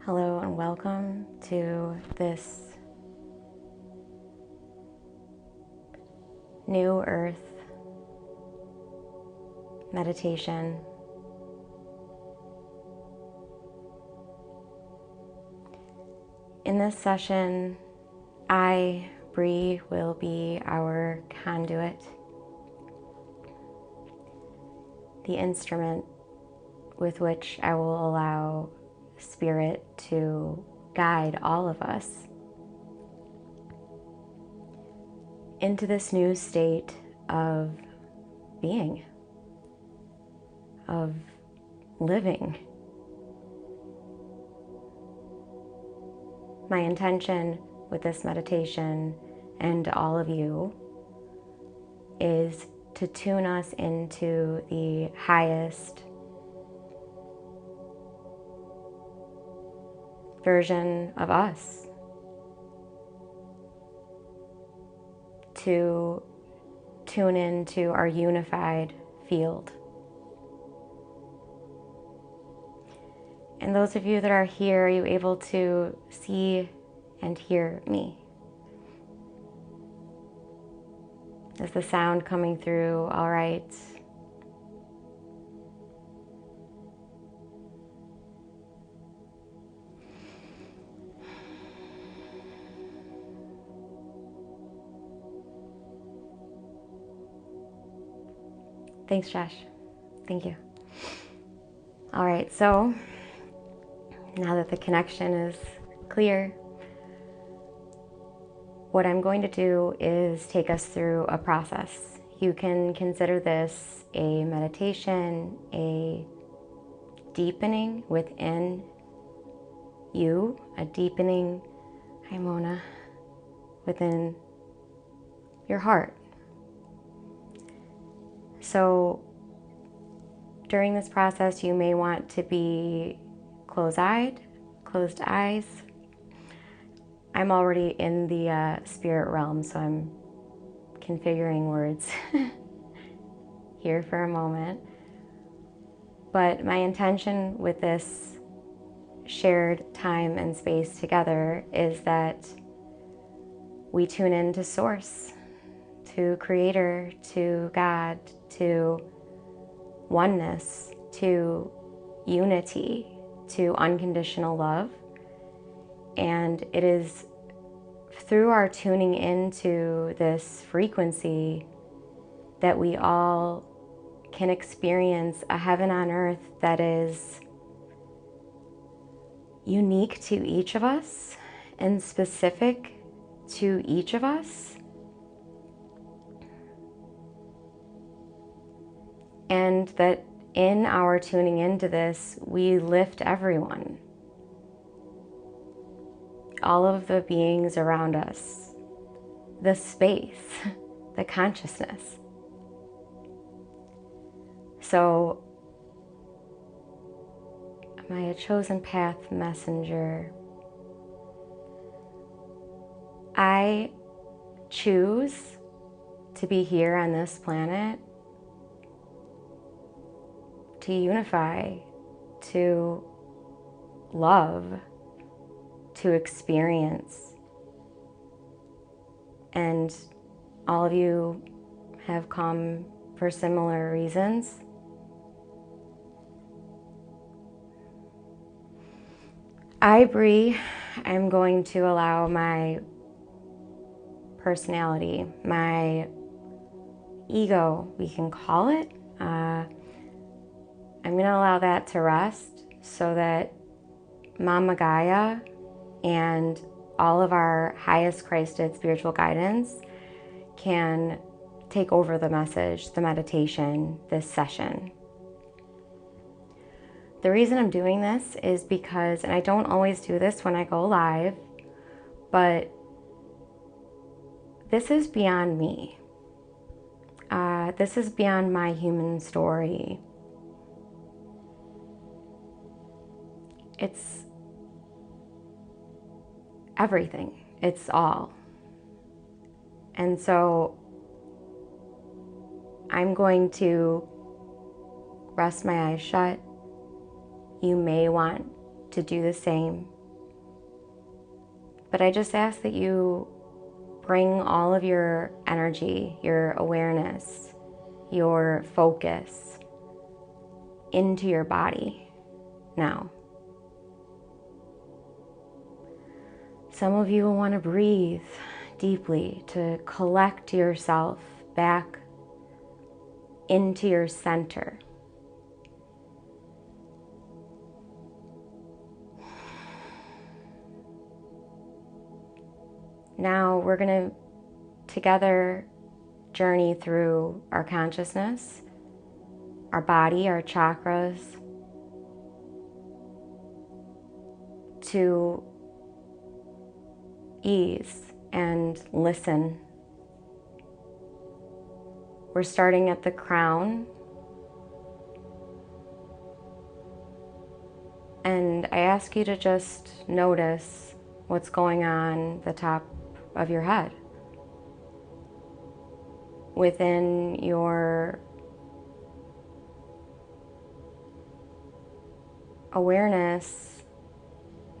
Hello and welcome to this New Earth meditation. In this session, I, Bree, will be our conduit, the instrument with which I will allow Spirit to guide all of us into this new state of being, of living. My intention with this meditation and all of you is to tune us into the highest version of us, to tune into our unified field. And those of you that are here, are you able to see and hear me? Is the sound coming through all right? Thanks, Josh. Thank you. All right, so now that the connection is clear, what I'm going to do is take us through a process. You can consider this a meditation, a deepening within you, a deepening, hi Mona, within your heart. So during this process, you may want to be closed eyes. I'm already in the spirit realm, so I'm configuring words here for a moment. But my intention with this shared time and space together is that we tune into Source, to Creator, to God, to oneness, to unity, to unconditional love. And it is through our tuning into this frequency that we all can experience a heaven on earth that is unique to each of us and specific to each of us. And that in our tuning into this, we lift everyone, all of the beings around us, the space, the consciousness. So, am I a chosen path messenger? I choose to be here on this planet to unify, to love, to experience. And all of you have come for similar reasons. I, Bree, am going to allow my personality, my ego, we can call it, I'm going to allow that to rest so that Mama Gaia and all of our highest Christed spiritual guidance can take over the message, the meditation, this session. The reason I'm doing this is because, and I don't always do this when I go live, but this is beyond me. This is beyond my human story. It's everything. It's all. And so I'm going to rest my eyes shut. You may want to do the same. But I just ask that you bring all of your energy, your awareness, your focus into your body now. Some of you will want to breathe deeply to collect yourself back into your center. Now we're going to together journey through our consciousness, our body, our chakras, to ease and listen. We're starting at the crown, and I ask you to just notice what's going on the top of your head. Within your awareness,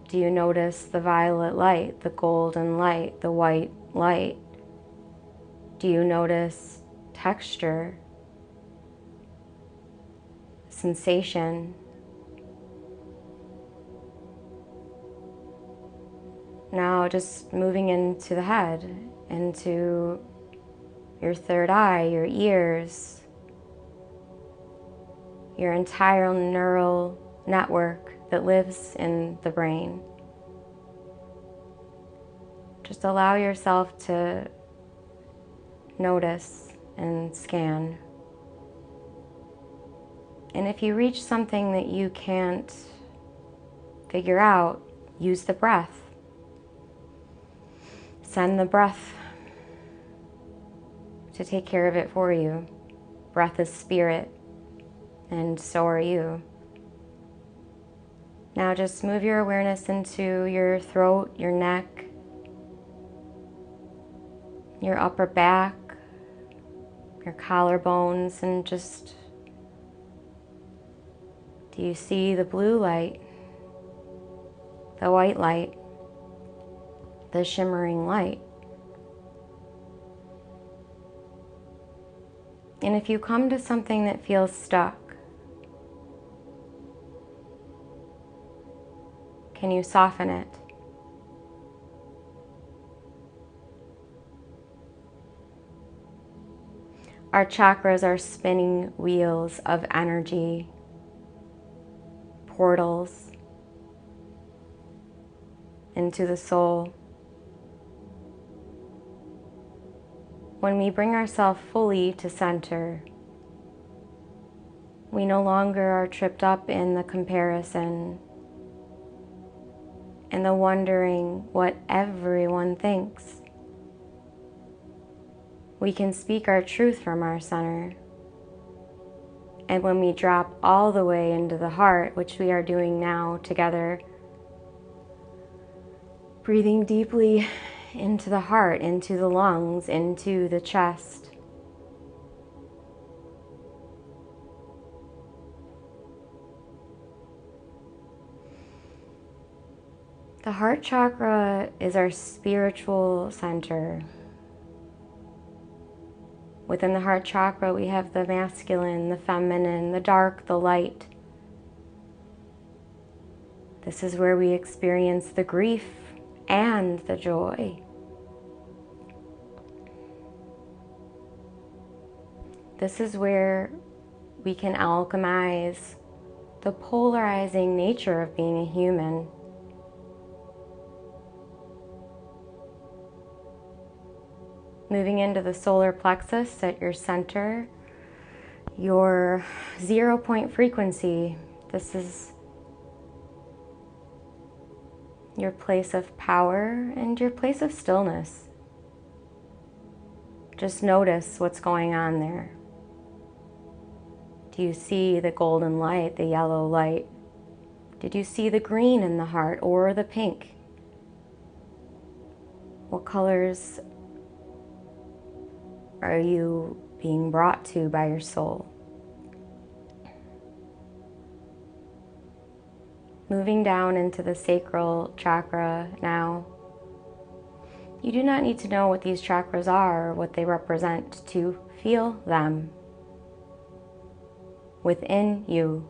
do you notice the violet light, the golden light, the white light? Do you notice texture, sensation? Now just moving into the head, into your third eye, your ears, your entire neural network that lives in the brain. Just allow yourself to notice and scan. And if you reach something that you can't figure out, use the breath. Send the breath to take care of it for you. Breath is spirit, and so are you. Now just move your awareness into your throat, your neck, your upper back, your collarbones, and just, do you see the blue light, the white light, the shimmering light? And if you come to something that feels stuck, can you soften it? Our chakras are spinning wheels of energy, portals into the soul. When we bring ourselves fully to center, we no longer are tripped up in the comparison and the wondering what everyone thinks. We can speak our truth from our center. And when we drop all the way into the heart, which we are doing now together, breathing deeply into the heart, into the lungs, into the chest. The heart chakra is our spiritual center. Within the heart chakra, we have the masculine, the feminine, the dark, the light. This is where we experience the grief and the joy. This is where we can alchemize the polarizing nature of being a human. Moving into the solar plexus at your center, your 0-point frequency. This is your place of power and your place of stillness. Just notice what's going on there. Do you see the golden light, the yellow light? Did you see the green in the heart or the pink? What colors are you being brought to by your soul? Moving down into the sacral chakra now, You do not need to know what these chakras are or what they represent to feel them within you.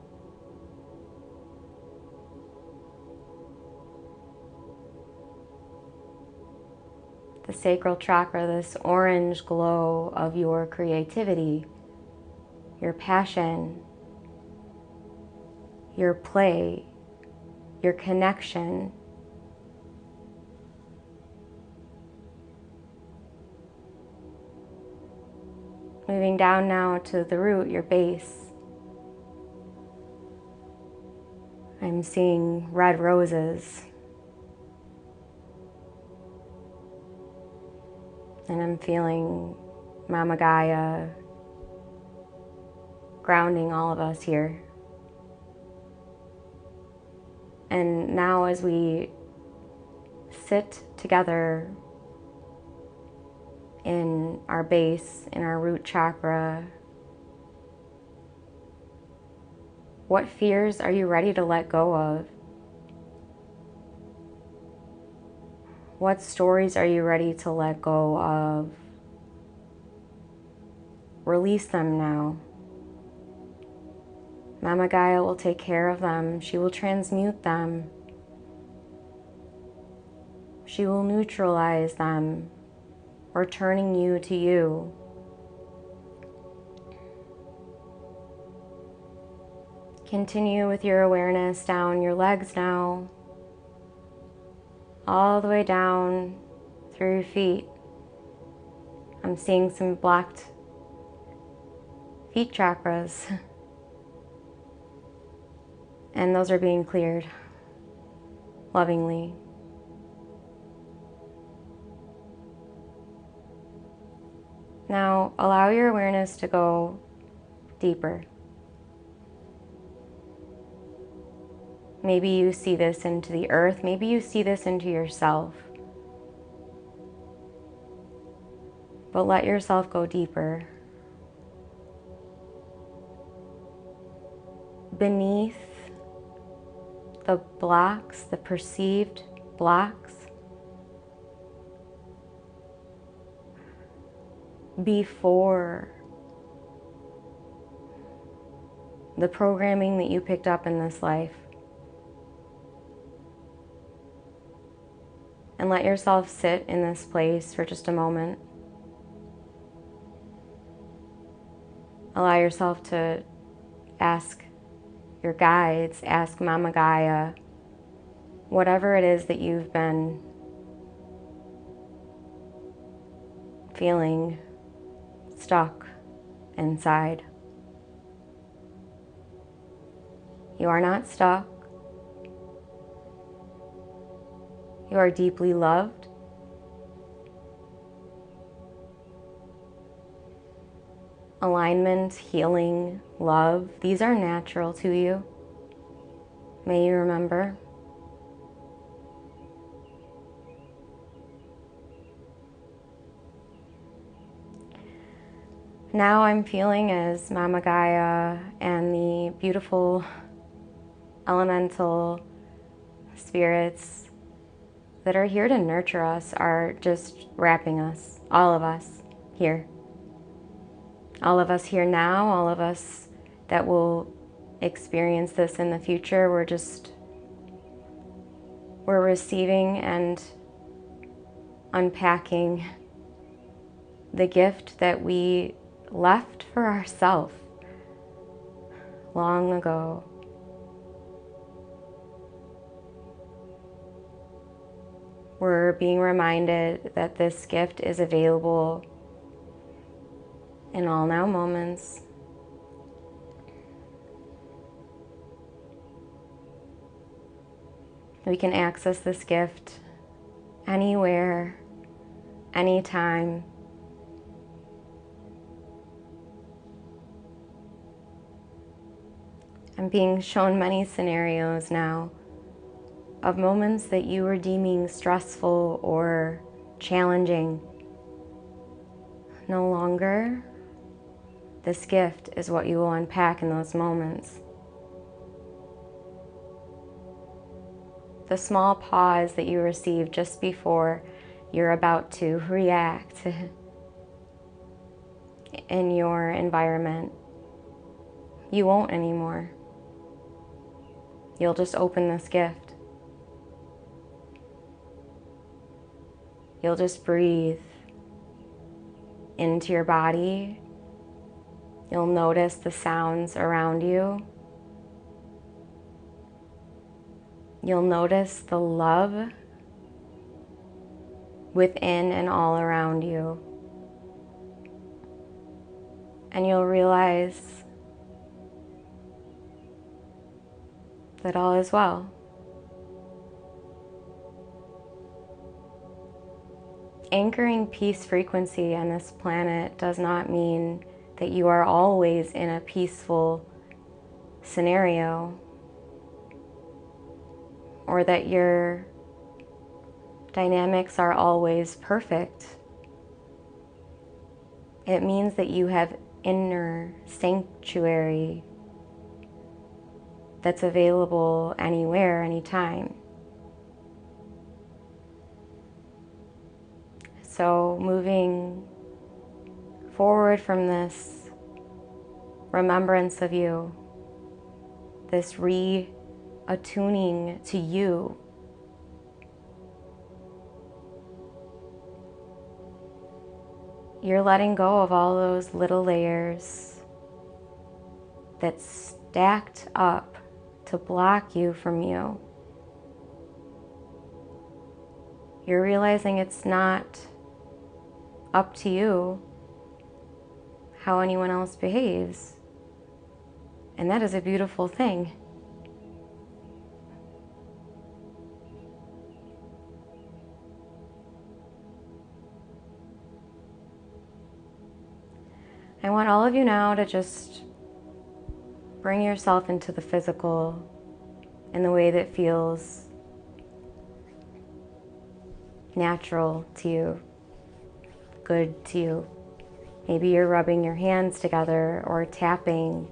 The sacral chakra, this orange glow of your creativity, your passion, your play, your connection. Moving down now to the root, your base. I'm seeing red roses. And I'm feeling Mama Gaia grounding all of us here. And now as we sit together in our base, in our root chakra, what fears are you ready to let go of? What stories are you ready to let go of? Release them now. Mama Gaia will take care of them. She will transmute them. She will neutralize them, returning you to you. Continue with your awareness down your legs now, all the way down through your feet. I'm seeing some blocked feet chakras, and those are being cleared lovingly. Now allow your awareness to go deeper. Maybe you see this into the earth. Maybe you see this into yourself. But let yourself go deeper. Beneath the blocks, the perceived blocks, before the programming that you picked up in this life. And let yourself sit in this place for just a moment. Allow yourself to ask your guides, ask Mama Gaia, whatever it is that you've been feeling stuck inside. You are not stuck. You are deeply loved. Alignment, healing, love, these are natural to you. May you remember. Now I'm feeling as Mama Gaia and the beautiful elemental spirits that are here to nurture us are just wrapping us, all of us here. All of us here now, all of us that will experience this in the future, we're receiving and unpacking the gift that we left for ourselves long ago. We're being reminded that this gift is available in all now moments. We can access this gift anywhere, anytime. I'm being shown many scenarios now of moments that you were deeming stressful or challenging. No longer. This gift is what you will unpack in those moments. The small pause that you received just before you're about to react in your environment, you won't anymore. You'll just open this gift. You'll just breathe into your body. You'll notice the sounds around you. You'll notice the love within and all around you. And you'll realize that all is well. Anchoring peace frequency on this planet does not mean that you are always in a peaceful scenario, or that your dynamics are always perfect. It means that you have inner sanctuary that's available anywhere, anytime. So moving forward from this remembrance of you, this reattuning to you, you're letting go of all those little layers that stacked up to block you from you. You're realizing it's not up to you how anyone else behaves. And that is a beautiful thing. I want all of you now to just bring yourself into the physical in the way that feels natural to you, good to you. Maybe you're rubbing your hands together or tapping.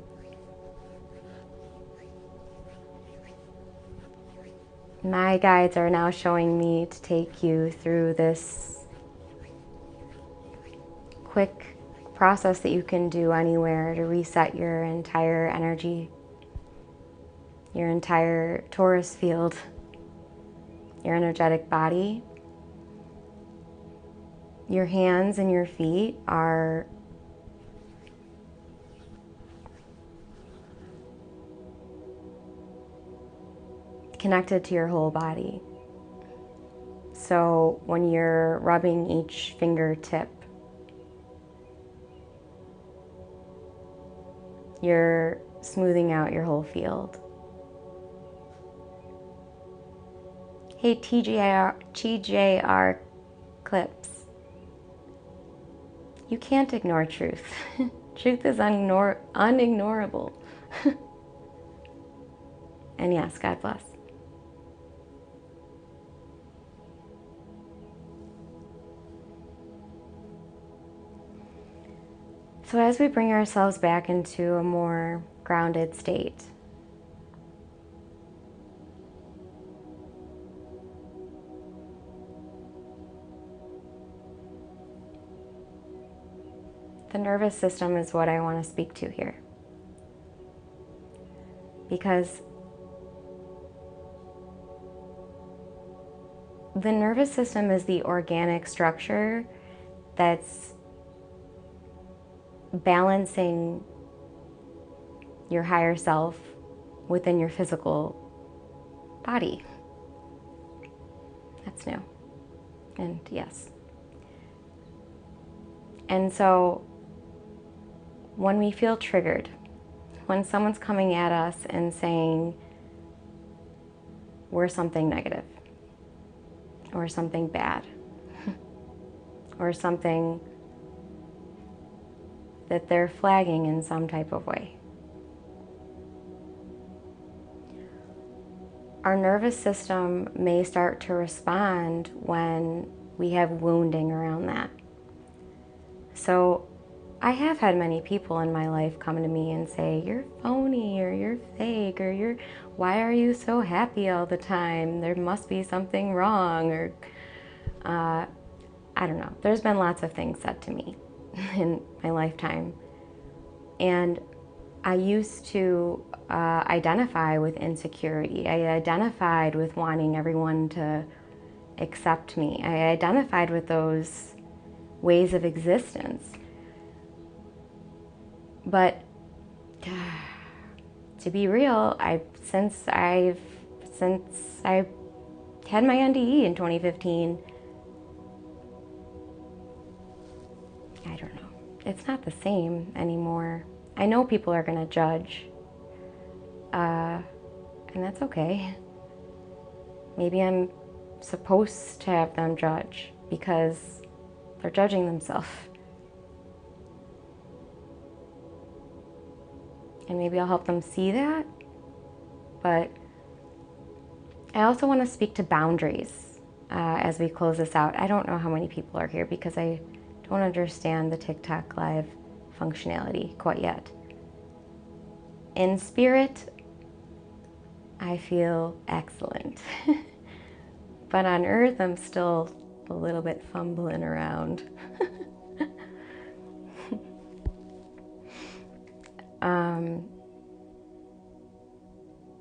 My guides are now showing me to take you through this quick process that you can do anywhere to reset your entire energy, your entire Taurus field, your energetic body. Your hands and your feet are connected to your whole body. So when you're rubbing each fingertip, you're smoothing out your whole field. Hey, TJR clips. You can't ignore truth. Truth is unignorable. And yes, God bless. So as we bring ourselves back into a more grounded state, the nervous system is what I want to speak to here. Because the nervous system is the organic structure that's balancing your higher self within your physical body. That's new. And yes. And so when we feel triggered, when someone's coming at us and saying we're something negative, or something bad, or something that they're flagging in some type of way, our nervous system may start to respond when we have wounding around that. So I have had many people in my life come to me and say, you're phony, or you're fake, or why are you so happy all the time? There must be something wrong. Or I don't know. There's been lots of things said to me in my lifetime. And I used to identify with insecurity. I identified with wanting everyone to accept me. I identified with those ways of existence. But to be real, since I had my NDE in 2015, I don't know. It's not the same anymore. I know people are going to judge, and that's okay. Maybe I'm supposed to have them judge because they're judging themselves. And maybe I'll help them see that. But I also want to speak to boundaries as we close this out. I don't know how many people are here because I don't understand the TikTok live functionality quite yet. In spirit, I feel excellent. But on earth, I'm still a little bit fumbling around.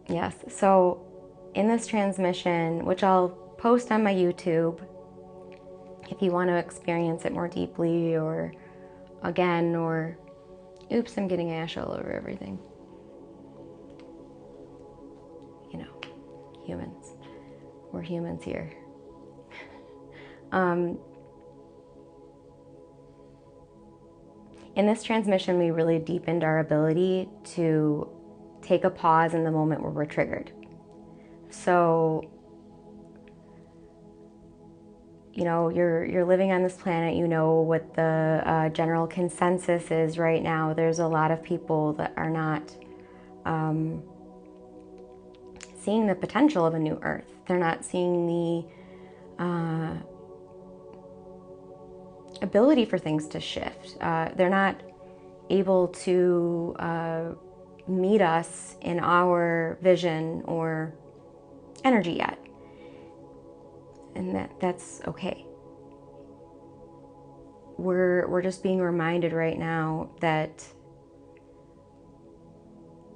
Yes, so in this transmission, which I'll post on my YouTube, if you want to experience it more deeply or again, or oops, I'm getting ash all over everything. You know, humans. We're humans here. In this transmission, we really deepened our ability to take a pause in the moment where we're triggered. So, you know, you're living on this planet, you know what the general consensus is right now. There's a lot of people that are not seeing the potential of a new Earth. They're not seeing the ability for things to shift. They're not able to meet us in our vision or energy yet. And that's okay. We're just being reminded right now that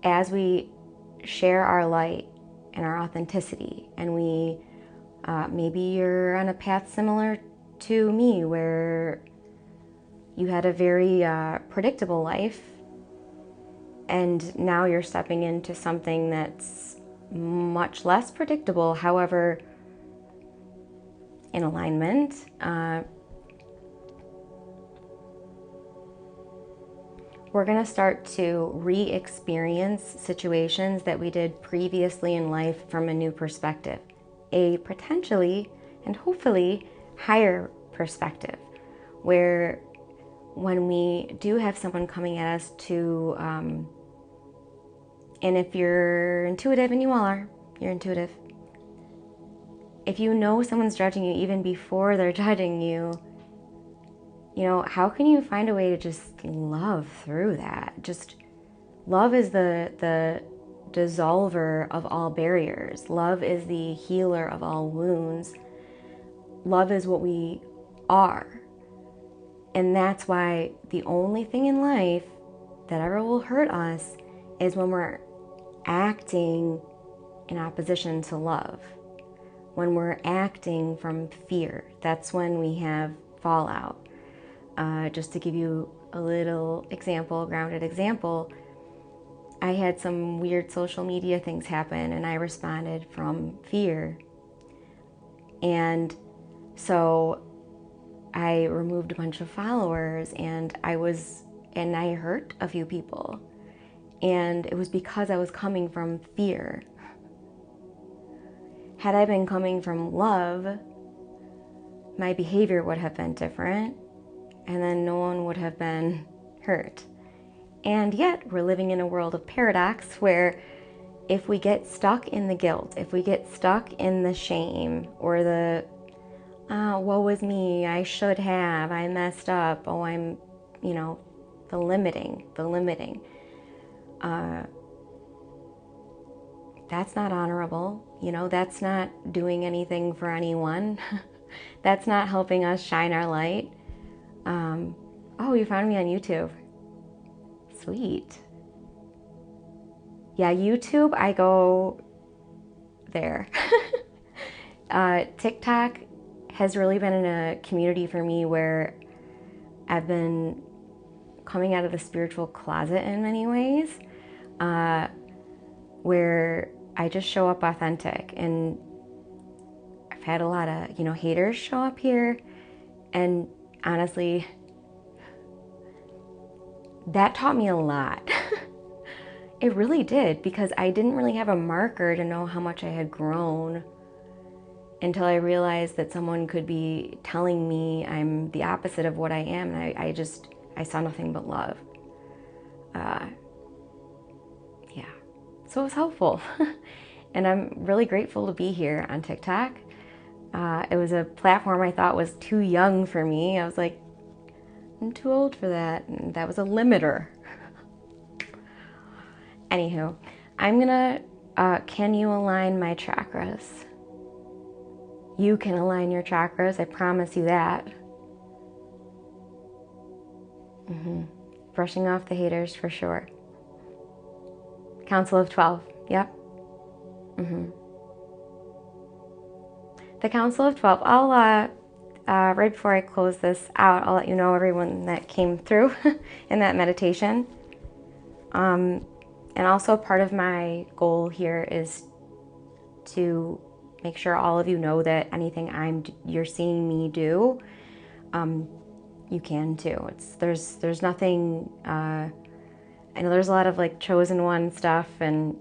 as we share our light and our authenticity, and we maybe you're on a path similar to me where you had a very predictable life, and now you're stepping into something that's much less predictable, however, in alignment. We're going to start to re-experience situations that we did previously in life from a new perspective, a potentially and hopefully higher perspective, where when we do have someone coming at us to, and if you're intuitive, and you all are, you're intuitive, if you know someone's judging you even before they're judging you, you know, how can you find a way to just love through that? Just love is the dissolver of all barriers. Love is the healer of all wounds. Love is what we are. And that's why the only thing in life that ever will hurt us is when we're acting in opposition to love. When we're acting from fear, that's when we have fallout. Just to give you a little example, grounded example, I had some weird social media things happen and I responded from fear. And so I removed a bunch of followers, and I hurt a few people. And it was because I was coming from fear. Had I been coming from love, my behavior would have been different, and then no one would have been hurt. And yet we're living in a world of paradox where if we get stuck in the guilt, if we get stuck in the shame or the woe is me, I should have, I messed up, oh, I'm, you know, the limiting. That's not honorable, you know, that's not doing anything for anyone. That's not helping us shine our light. Oh, you found me on YouTube. Sweet. Yeah, YouTube, I go there. TikTok has really been in a community for me where I've been coming out of the spiritual closet in many ways, where I just show up authentic. And I've had a lot of, haters show up here. And honestly, that taught me a lot. It really did, because I didn't really have a marker to know how much I had grown until I realized that someone could be telling me I'm the opposite of what I am. And I saw nothing but love. Yeah, so it was helpful. And I'm really grateful to be here on TikTok. It was a platform I thought was too young for me. I was like, I'm too old for that. And that was a limiter. Anywho, I'm gonna, can you align my chakras? You can align your chakras, I promise you that. Brushing off the haters for sure. Council of 12, yep. The Council of 12, I'll, right before I close this out, I'll let you know everyone that came through in that meditation. And also part of my goal here is to make sure all of you know that anything you're seeing me do, you can too. There's nothing, I know there's a lot of like chosen one stuff, and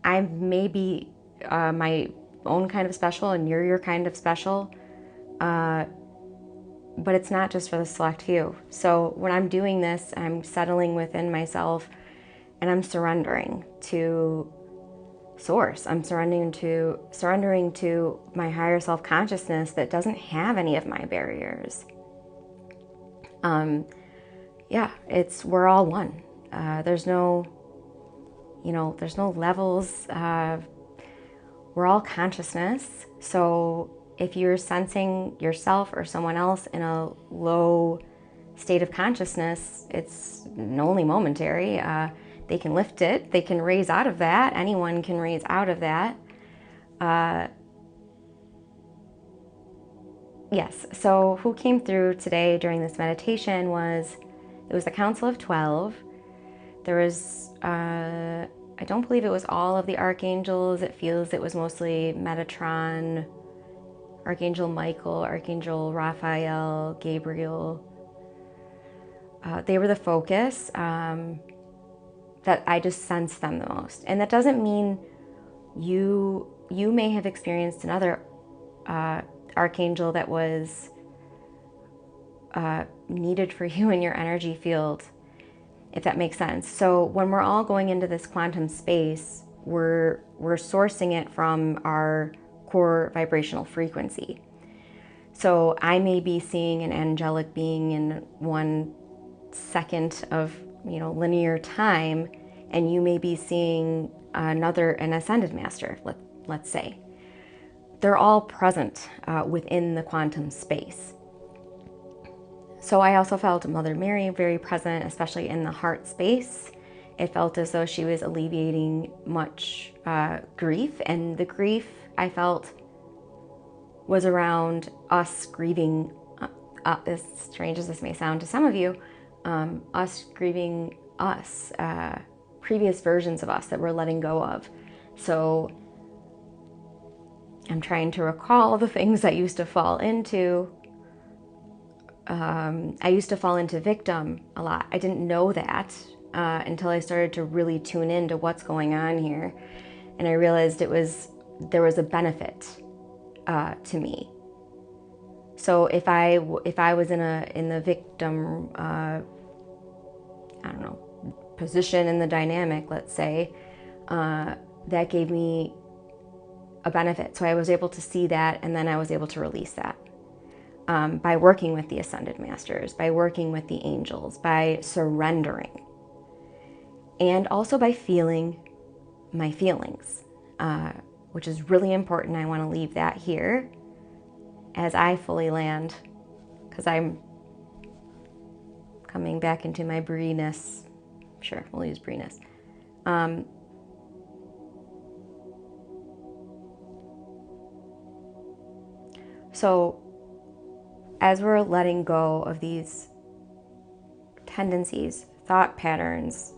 I may be my own kind of special and you're your kind of special, but it's not just for the select few. So when I'm doing this, I'm settling within myself and I'm surrendering to source. I'm surrendering to my higher self-consciousness that doesn't have any of my barriers. Yeah, we're all one. There's no levels. We're all consciousness. So if you're sensing yourself or someone else in a low state of consciousness, it's only momentary. They can lift it. They can raise out of that. Anyone can raise out of that. Yes, so who came through today during this meditation it was the Council of 12. There was, I don't believe it was all of the archangels. It feels it was mostly Metatron, Archangel Michael, Archangel Raphael, Gabriel. They were the focus, that I just sensed them the most. And that doesn't mean you may have experienced another archangel that was needed for you in your energy field, if that makes sense. So when we're all going into this quantum space, we're sourcing it from our core vibrational frequency. So I may be seeing an angelic being in 1 second of linear time, and you may be seeing an ascended master, let's say. They're all present within the quantum space. So I also felt Mother Mary very present, especially in the heart space. It felt as though she was alleviating much grief, and the grief I felt was around us grieving, as strange as this may sound to some of you, us grieving us, previous versions of us that we're letting go of. So I'm trying to recall the things I used to fall into. I used to fall into victim a lot. I didn't know that until I started to really tune into what's going on here. And I realized there was a benefit to me. So if I was in the victim, position in the dynamic, let's say, that gave me a benefit. So I was able to see that, and then I was able to release that by working with the Ascended Masters, by working with the angels, by surrendering, and also by feeling my feelings. which is really important. I want to leave that here as I fully land, because I'm coming back into my Bree-ness. Sure, we'll use Bree-ness. So as we're letting go of these tendencies, thought patterns,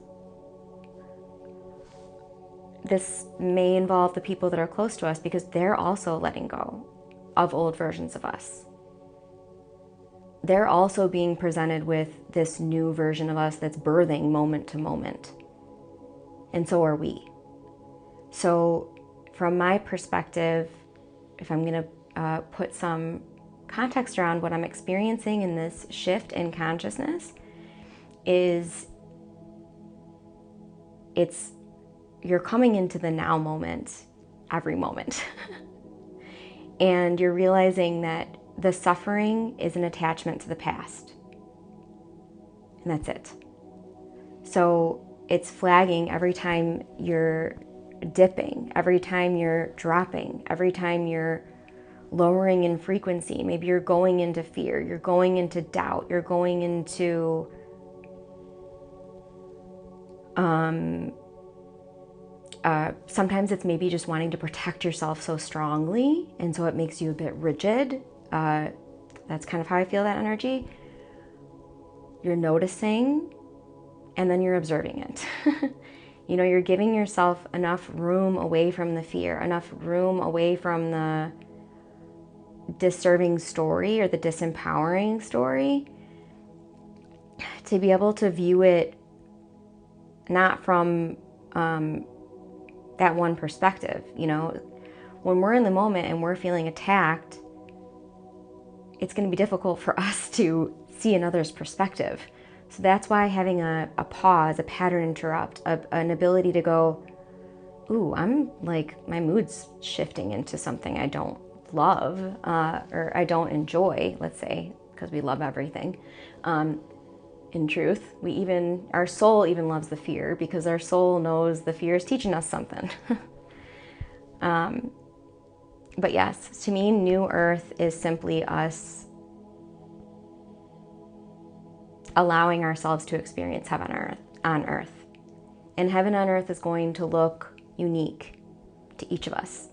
this may involve the people that are close to us because they're also letting go of old versions of us. They're also being presented with this new version of us that's birthing moment to moment. And so are we. So from my perspective, if I'm going to put some context around what I'm experiencing in this shift in consciousness, is you're coming into the now moment every moment. And you're realizing that the suffering is an attachment to the past. And that's it. So it's flagging every time you're dipping, every time you're dropping, every time you're lowering in frequency. Maybe you're going into fear, you're going into doubt, you're going into sometimes it's maybe just wanting to protect yourself so strongly, and so it makes you a bit rigid. That's kind of how I feel that energy. You're noticing, and then you're observing it. You know, you're giving yourself enough room away from the fear, enough room away from the disserving story or the disempowering story, to be able to view it not from that one perspective. You know, when we're in the moment and we're feeling attacked, it's going to be difficult for us to see another's perspective. So that's why having a pause, a pattern interrupt, an ability to go, ooh, I'm like, my mood's shifting into something I don't love or I don't enjoy, let's say, because we love everything. In truth, our soul even loves the fear, because our soul knows the fear is teaching us something. But yes, to me, New Earth is simply us allowing ourselves to experience heaven on earth. And heaven on earth is going to look unique to each of us.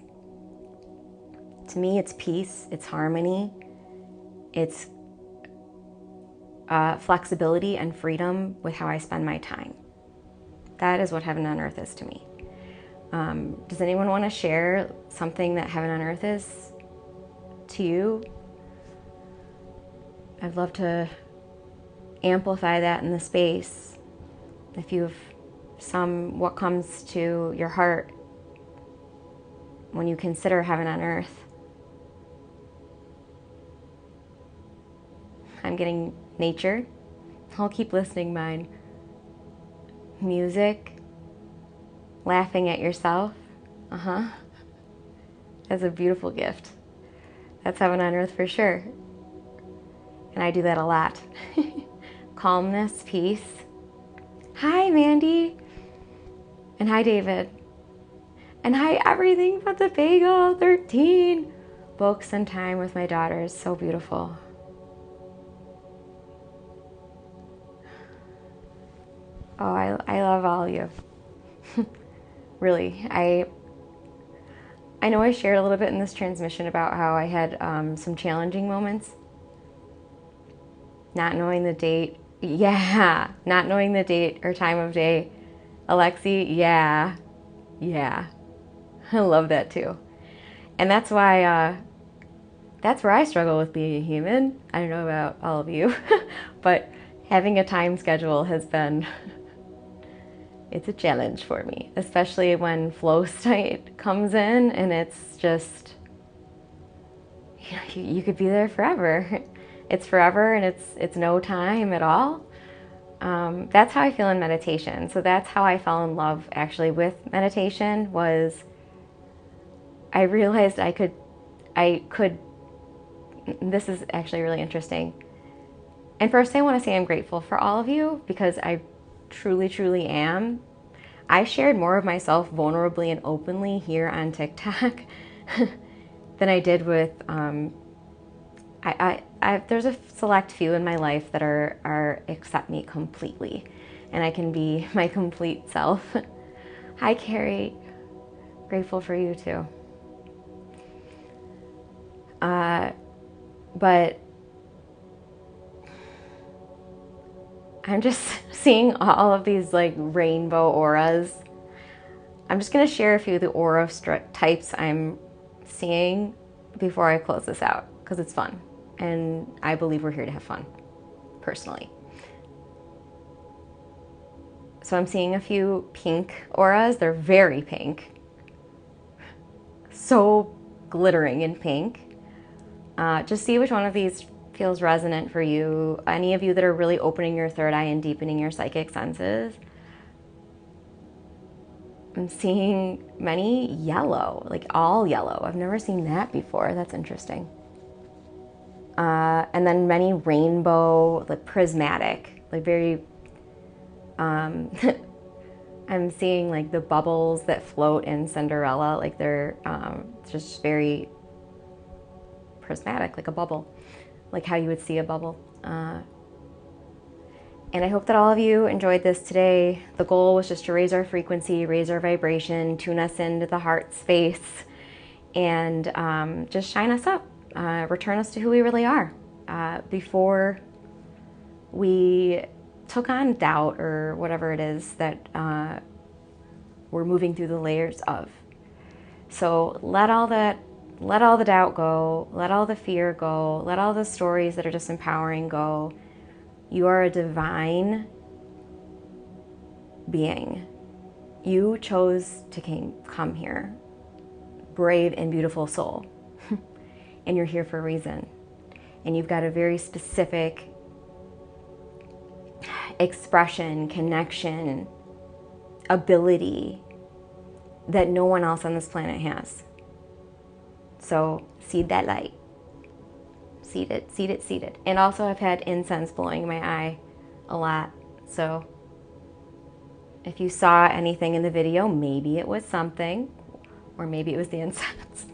To me, it's peace, it's harmony, it's flexibility and freedom with how I spend my time. That is what heaven on earth is to me. Does anyone want to share something that heaven on earth is to you? I'd love to amplify that in the space. If you have what comes to your heart when you consider heaven on earth. I'm getting nature. I'll keep listening mine. Music. Laughing at yourself. That's a beautiful gift. That's heaven on earth for sure. And I do that a lot. Calmness, peace. Hi, Mandy. And hi, David. And hi, everything but the bagel. 13. Books and time with my daughters. So beautiful. Oh, I love all of you. Really. I know I shared a little bit in this transmission about how I had some challenging moments. Not knowing the date. Yeah. Not knowing the date or time of day. Alexi, yeah. I love that too. And that's why, that's where I struggle with being a human. I don't know about all of you, but having a time schedule has been, it's a challenge for me, especially when flow state comes in and it's just, you could be there forever. It's forever and it's no time at all. That's how I feel in meditation. So that's how I fell in love actually with meditation. Was I realized I could, this is actually really interesting. And first I want to say I'm grateful for all of you, because I truly am. I shared more of myself vulnerably and openly here on TikTok than I did with, there's a select few in my life that accept me completely, and I can be my complete self. Hi, Carrie. Grateful for you too. But I'm just seeing all of these like rainbow auras. I'm just going to share a few of the aura types I'm seeing before I close this out, because it's fun. And I believe we're here to have fun, personally. So I'm seeing a few pink auras. They're very pink. So glittering in pink. Just see which one of these feels resonant for you. Any of you that are really opening your third eye and deepening your psychic senses. I'm seeing many yellow, like all yellow. I've never seen that before. That's interesting. And then many rainbow, like prismatic, like very, I'm seeing like the bubbles that float in Cinderella, like they're just very prismatic, like a bubble, like how you would see a bubble. And I hope that all of you enjoyed this today. The goal was just to raise our frequency, raise our vibration, tune us into the heart space, and just shine us up, return us to who we really are before we took on doubt or whatever it is that we're moving through the layers of. So let all the doubt go, let all the fear go, let all the stories that are disempowering go. You are a divine being. You chose to come here, brave and beautiful soul, and you're here for a reason. And you've got a very specific expression, connection, ability that no one else on this planet has. So seed that light. Seed it, seed it, seed it. And also I've had incense blowing in my eye a lot. So if you saw anything in the video, maybe it was something, or maybe it was the incense.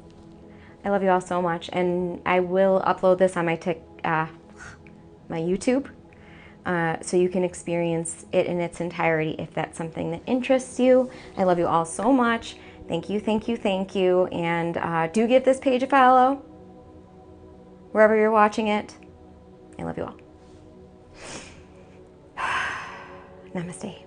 I love you all so much. And I will upload this on my YouTube, so you can experience it in its entirety if that's something that interests you. I love you all so much. Thank you, thank you, thank you. And do give this page a follow, wherever you're watching it. I love you all. Namaste.